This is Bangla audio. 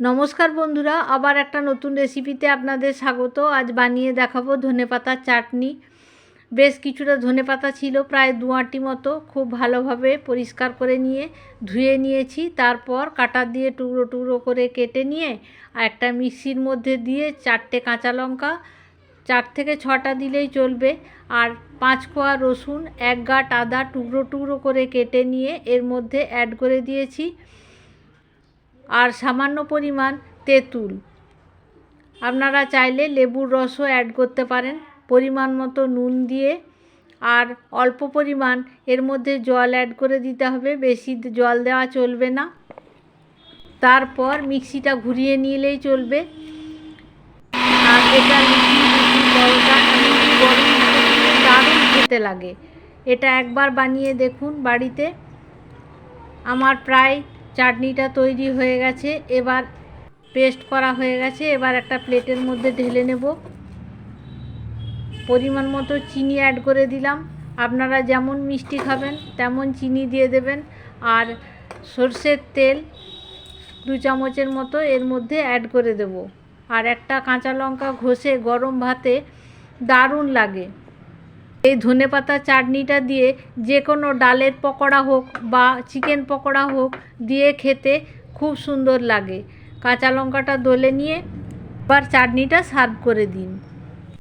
নমস্কার বন্ধুরা, আবার একটা নতুন রেসিপিতে আপনাদের স্বাগত। আজ বানিয়ে দেখাবো ধনেপাতার চাটনি। বেশ কিছুটা ধনেপাতা ছিল, প্রায় 2 আঁটি মতো। খুব ভালোভাবে পরিষ্কার করে নিয়ে ধুয়ে নিয়েছি। তারপর কাঁটা দিয়ে টুকরো টুকরো করে কেটে নিয়ে একটা মিক্সির মধ্যে দিয়ে 4টে কাঁচা লঙ্কা, 4 থেকে 6টা দিলেই চলবে, আর 5 কোয়া রসুন, 1 গাঁট আদা টুকরো টুকরো করে কেটে নিয়ে এর মধ্যে অ্যাড করে দিয়েছি, আর সামান্য পরিমাণ তেঁতুল। আপনারা চাইলে লেবুর রসও অ্যাড করতে পারেন। পরিমাণ মতো নুন দিয়ে আর অল্প পরিমাণ এর মধ্যে জল অ্যাড করে দিতে হবে, বেশি জল দেওয়া চলবে না। তারপর মিক্সিটা ঘুরিয়ে নিলেই চলবে। আর এটা লুচি পরোটা গরম দারুণ খেতে লাগে। এটা একবার বানিয়ে দেখুন বাড়িতে। আমার প্রায় চাটনিটা তৈরি হয়ে গেছে, এবার পেস্ট করা হয়ে গেছে। এবার একটা প্লেটের মধ্যে ঢেলে নেব। পরিমাণ মতো চিনি অ্যাড করে দিলাম। আপনারা যেমন মিষ্টি খাবেন তেমন চিনি দিয়ে দেবেন। আর সরষের তেল 2 চামচের মতো এর মধ্যে অ্যাড করে দেব। আর একটা কাঁচা লঙ্কা ঘষে গরম ভাতে দারুণ লাগে। এই ধনেপাতা চাটনিটা দিয়ে যে কোনো ডালের পকোড়া হোক বা চিকেন পকোড়া হোক দিয়ে খেতে খুব সুন্দর লাগে। কাঁচা লঙ্কাটা দলে নিয়ে এবার চাটনিটা সার্ভ করে দিন।